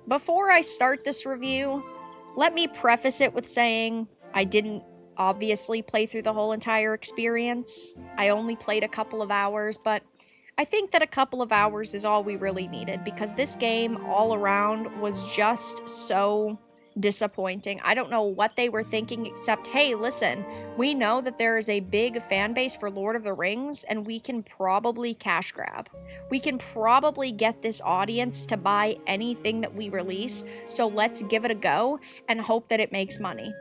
Before I start this review, let me preface it with saying I didn't obviously play through the whole entire experience. I only played a couple of hours, but I think that a couple of hours is all we really needed because this game all around was just so disappointing. I don't know what they were thinking except, hey, listen, we know that there is a big fan base for Lord of the Rings and we can probably cash grab. We can probably get this audience to buy anything that we release, so let's give it a go and hope that it makes money.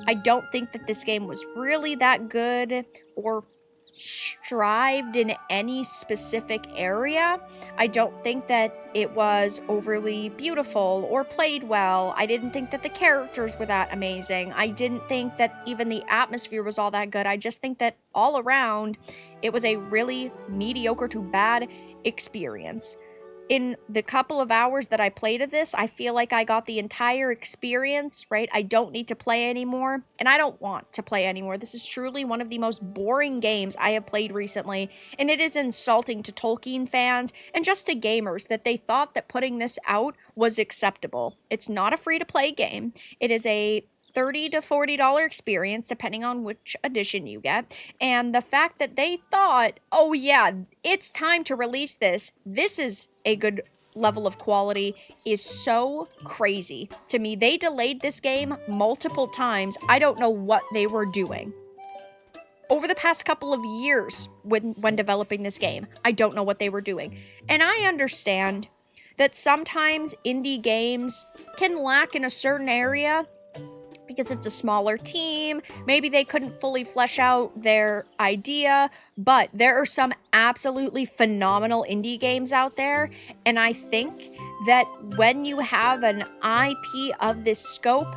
I don't think that this game was really that good or strived in any specific area. I don't think that it was overly beautiful or played well. I didn't think that the characters were that amazing. I didn't think that even the atmosphere was all that good. I just think that all around, it was a really mediocre to bad experience. In the couple of hours that I played of this, I feel like I got the entire experience, right? I don't need to play anymore, and I don't want to play anymore. This is truly one of the most boring games I have played recently, and it is insulting to Tolkien fans and just to gamers that they thought that putting this out was acceptable. It's not a free-to-play game. It is a $30 to $40 experience, depending on which edition you get. And the fact that they thought, oh yeah, it's time to release this, this is a good level of quality, is so crazy to me. They delayed this game multiple times. I don't know what they were doing. Over the past couple of years when developing this game, I don't know what they were doing. And I understand that sometimes indie games can lack in a certain area because it's a smaller team, maybe they couldn't fully flesh out their idea, but there are some absolutely phenomenal indie games out there, and I think that when you have an IP of this scope,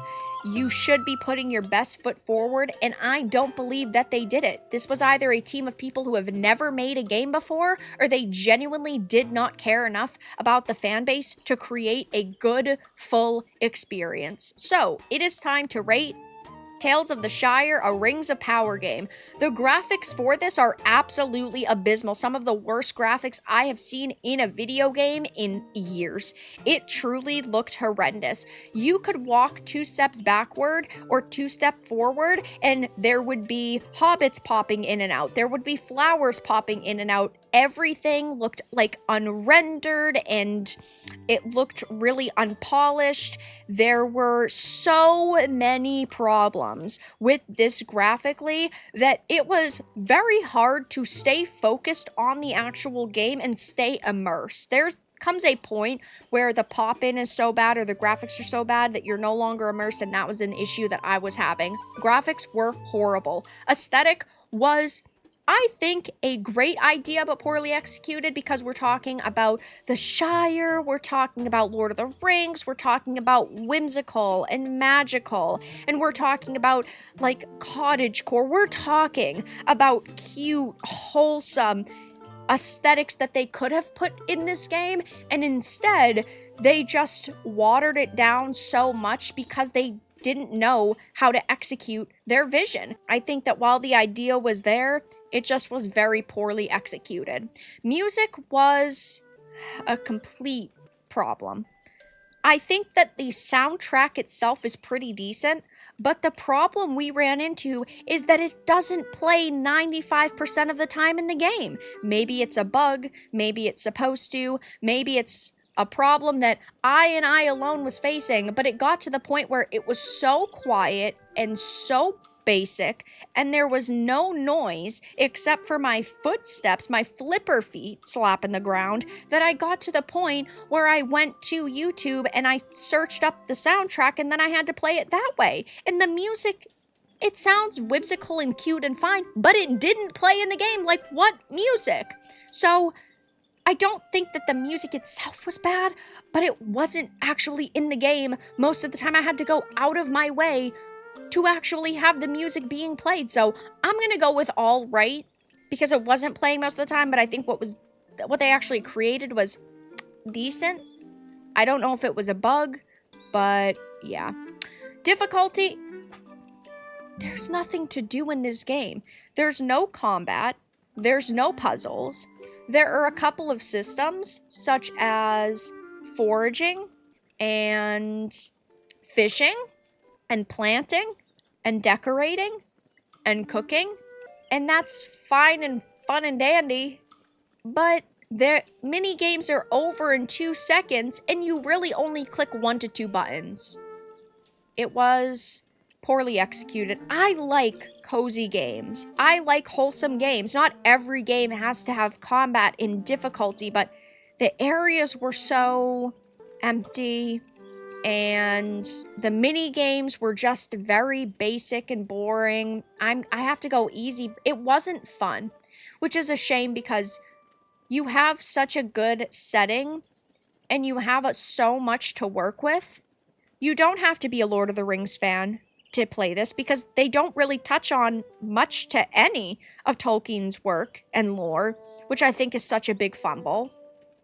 you should be putting your best foot forward, and I don't believe that they did it. This was either a team of people who have never made a game before, or they genuinely did not care enough about the fan base to create a good, full experience. So, it is time to rate Tales of the Shire, a Rings of Power game. The graphics for this are absolutely abysmal. Some of the worst graphics I have seen in a video game in years. It truly looked horrendous. You could walk 2 steps backward or 2 steps forward and there would be hobbits popping in and out. There would be flowers popping in and out. Everything looked like unrendered and it looked really unpolished. There were so many problems with this graphically that it was very hard to stay focused on the actual game and stay immersed. Comes a point where the pop-in is so bad or the graphics are so bad that you're no longer immersed, and that was an issue that I was having. Graphics were horrible. Aesthetic was, I think, a great idea, but poorly executed because we're talking about the Shire, we're talking about Lord of the Rings, we're talking about whimsical and magical, and we're talking about, like, cottagecore. We're talking about cute, wholesome aesthetics that they could have put in this game, and instead, they just watered it down so much because they didn't know how to execute their vision. I think that while the idea was there, it just was very poorly executed. Music was a complete problem. I think that the soundtrack itself is pretty decent, but the problem we ran into is that it doesn't play 95% of the time in the game. Maybe it's a bug, maybe it's supposed to, maybe it's a problem that I alone was facing, but it got to the point where it was so quiet and so basic, and there was no noise except for my footsteps, my flipper feet slapping the ground, that I got to the point where I went to YouTube and I searched up the soundtrack and then I had to play it that way. And the music, it sounds whimsical and cute and fine, but it didn't play in the game. Like, what music? So I don't think that the music itself was bad, but it wasn't actually in the game. Most of the time I had to go out of my way to actually have the music being played. So I'm gonna go with all right because it wasn't playing most of the time, but I think what they actually created was decent. I don't know if it was a bug, but yeah. Difficulty, there's nothing to do in this game. There's no combat, there's no puzzles. There are a couple of systems, such as foraging, and fishing and planting and decorating and cooking. And that's fine and fun and dandy, but the mini games are over in 2 seconds and you really only click 1 to 2 buttons. It was poorly executed. I like cozy games. I like wholesome games. Not every game has to have combat in difficulty, but the areas were so empty and the mini games were just very basic and boring. I have to go easy. It wasn't fun, which is a shame because you have such a good setting and you have so much to work with. You don't have to be a Lord of the Rings fan to play this because they don't really touch on much to any of Tolkien's work and lore, which I think is such a big fumble.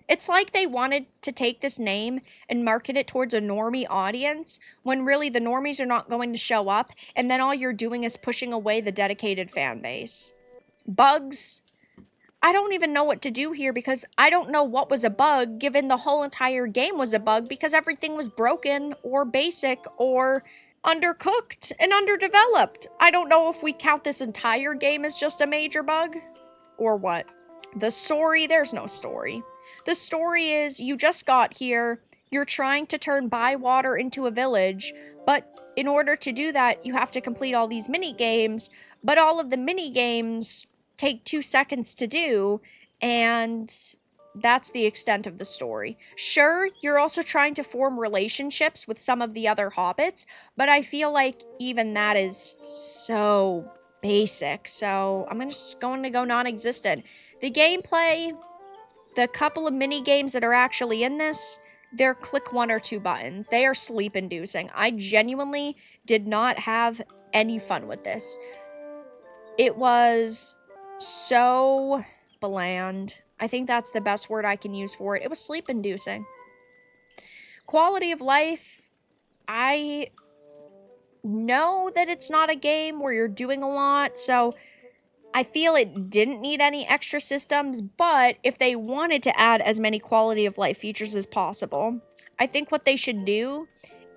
It's like they wanted to take this name and market it towards a normie audience when really the normies are not going to show up, and then all you're doing is pushing away the dedicated fan base. Bugs. I don't even know what to do here because I don't know what was a bug given the whole entire game was a bug because everything was broken or basic or undercooked and underdeveloped. I don't know if we count this entire game as just a major bug or what. The story, there's no story. The story is you just got here, you're trying to turn Bywater into a village, but in order to do that, you have to complete all these mini games, but all of the mini games take 2 seconds to do, and that's the extent of the story. Sure, you're also trying to form relationships with some of the other hobbits, but I feel like even that is so basic, so I'm just going to go non-existent. The gameplay, the couple of mini games that are actually in this, they're click 1 or 2 buttons. They are sleep-inducing. I genuinely did not have any fun with this. It was so bland. I think that's the best word I can use for it. It was sleep-inducing. Quality of life, I know that it's not a game where you're doing a lot, so I feel it didn't need any extra systems, but if they wanted to add as many quality of life features as possible, I think what they should do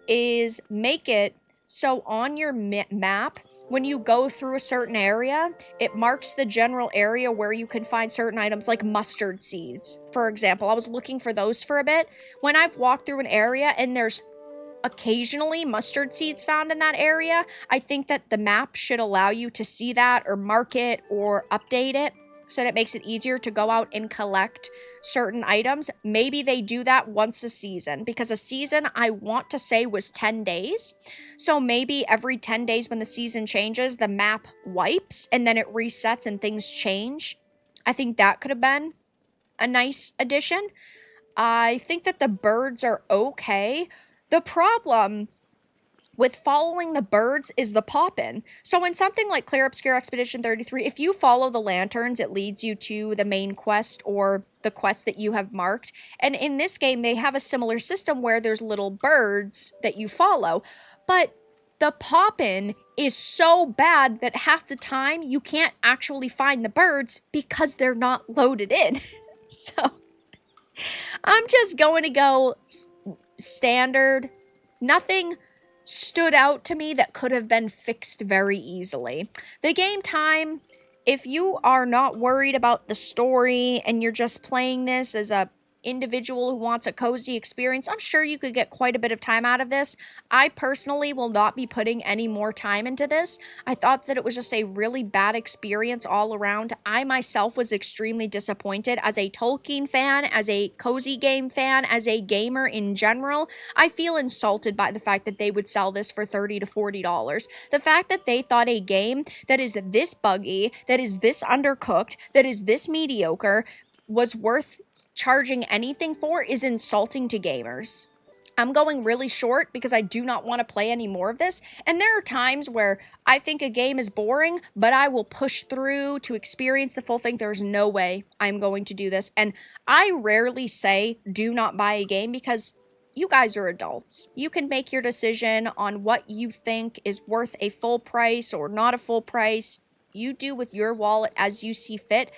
is make it so on your map, when you go through a certain area, it marks the general area where you can find certain items like mustard seeds. For example, I was looking for those for a bit. When I've walked through an area and there's occasionally mustard seeds found in that area, I think that the map should allow you to see that or mark it or update it so that it makes it easier to go out and collect certain items. Maybe they do that once a season because a season I want to say was 10 days. So maybe every 10 days when the season changes, the map wipes and then it resets and things change. I think that could have been a nice addition. I think that the birds are okay. The problem with following the birds is the pop-in. So in something like Clear Obscure Expedition 33, if you follow the lanterns, it leads you to the main quest or the quest that you have marked. And in this game, they have a similar system where there's little birds that you follow. But the pop-in is so bad that half the time you can't actually find the birds because they're not loaded in. So I'm just going to go standard. Nothing stood out to me that could have been fixed very easily. The game time, if you are not worried about the story and you're just playing this as a individual who wants a cozy experience, I'm sure you could get quite a bit of time out of this. I personally will not be putting any more time into this. I thought that it was just a really bad experience all around. I myself was extremely disappointed as a Tolkien fan, as a cozy game fan, as a gamer in general. I feel insulted by the fact that they would sell this for $30 to $40. The fact that they thought a game that is this buggy, that is this undercooked, that is this mediocre was worth charging anything for is insulting to gamers. I'm going really short because I do not want to play any more of this, and there are times where I think a game is boring, but I will push through to experience the full thing. There's no way I'm going to do this, and I rarely say do not buy a game because you guys are adults. You can make your decision on what you think is worth a full price or not a full price. You do with your wallet as you see fit.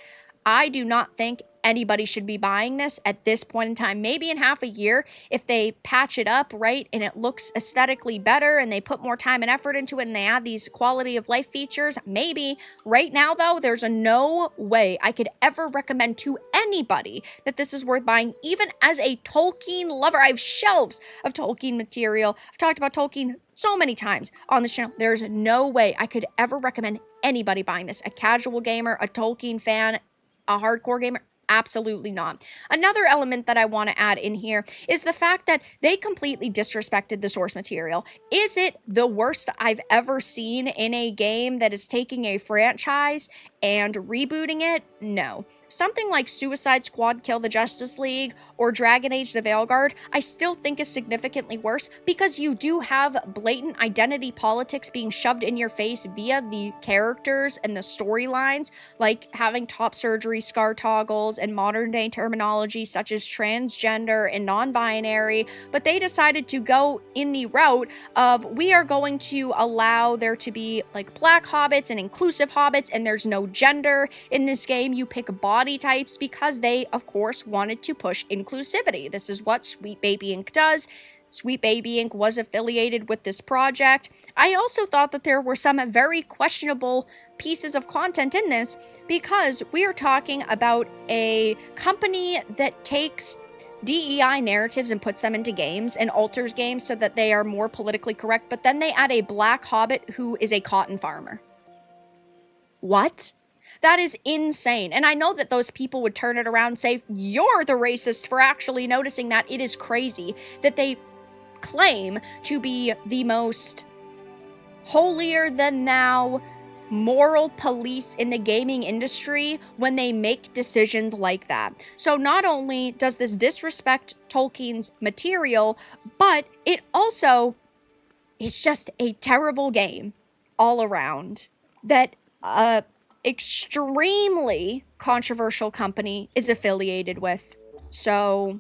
I do not think anybody should be buying this at this point in time. Maybe in half a year, if they patch it up, right, and it looks aesthetically better and they put more time and effort into it and they add these quality of life features, maybe. Right now, though, there's no way I could ever recommend to anybody that this is worth buying, even as a Tolkien lover. I have shelves of Tolkien material. I've talked about Tolkien so many times on this channel. There's no way I could ever recommend anybody buying this. A casual gamer, a Tolkien fan, a hardcore gamer, absolutely not. Another element that I want to add in here is the fact that they completely disrespected the source material. Is it the worst I've ever seen in a game that is taking a franchise and rebooting it? No. Something like Suicide Squad Kill the Justice League or Dragon Age the Veilguard, I still think is significantly worse because you do have blatant identity politics being shoved in your face via the characters and the storylines, like having top surgery scar toggles and modern day terminology such as transgender and non-binary, but they decided to go in the route of we are going to allow there to be like black hobbits and inclusive hobbits, and there's no gender in this game. You pick body types because they, of course, wanted to push inclusivity. This is what Sweet Baby Inc. does. Sweet Baby Inc. was affiliated with this project. I also thought that there were some very questionable pieces of content in this because we are talking about a company that takes DEI narratives and puts them into games and alters games so that they are more politically correct, but then they add a black hobbit who is a cotton farmer. What? That is insane. And I know that those people would turn it around and say, you're the racist for actually noticing that. It is crazy that they claim to be the most holier than thou moral police in the gaming industry when they make decisions like that. So not only does this disrespect Tolkien's material, but it also is just a terrible game all around that extremely controversial company is affiliated with. So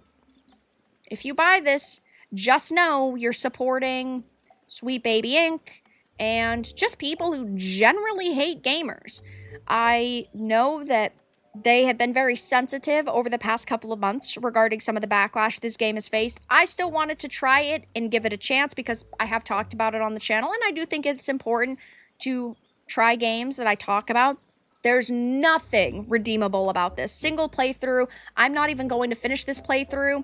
if you buy this, just know you're supporting Sweet Baby Inc. and just people who generally hate gamers. I know that they have been very sensitive over the past couple of months regarding some of the backlash this game has faced. I still wanted to try it and give it a chance because I have talked about it on the channel, and I do think it's important to try games that I talk about. There's nothing redeemable about this. Single playthrough. I'm not even going to finish this playthrough.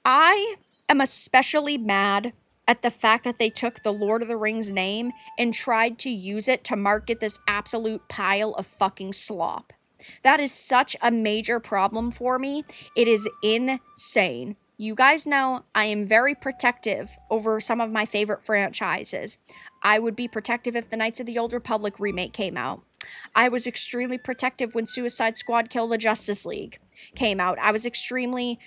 I am especially mad at the fact that they took the Lord of the Rings name and tried to use it to market this absolute pile of fucking slop. That is such a major problem for me. It is insane. You guys know I am very protective over some of my favorite franchises. I would be protective if the Knights of the Old Republic remake came out. I was extremely protective when Suicide Squad Kill the Justice League came out. I was extremely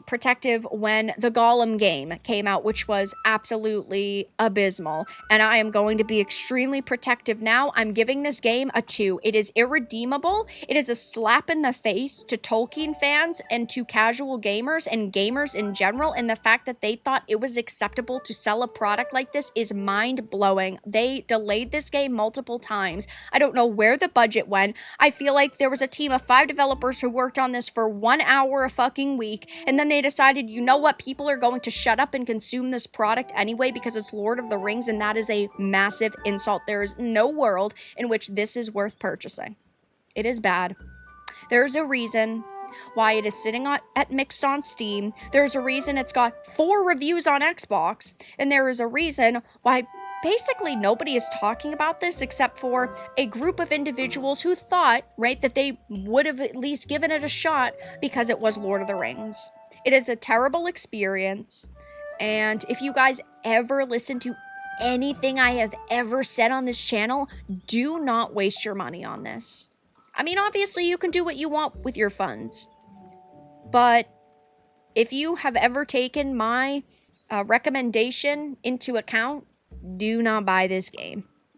protective when the Gollum game came out, which was absolutely abysmal. And I am going to be extremely protective now. I'm giving this game a 2. It is irredeemable. It is a slap in the face to Tolkien fans and to casual gamers and gamers in general. And the fact that they thought it was acceptable to sell a product like this is mind-blowing. They delayed this game multiple times. I don't know where the budget went. I feel like there was a team of 5 developers who worked on this for 1 hour a fucking week. And then they decided, you know what, people are going to shut up and consume this product anyway because it's Lord of the Rings, and that is a massive insult. There is no world in which this is worth purchasing. It is bad. There's a reason why it is sitting at mixed on Steam. There's a reason it's got 4 reviews on Xbox, and there is a reason why basically nobody is talking about this except for a group of individuals who thought, right, that they would have at least given it a shot because it was Lord of the Rings. It is a terrible experience, and if you guys ever listen to anything I have ever said on this channel, do not waste your money on this. I mean, obviously you can do what you want with your funds, but if you have ever taken my recommendation into account, do not buy this game.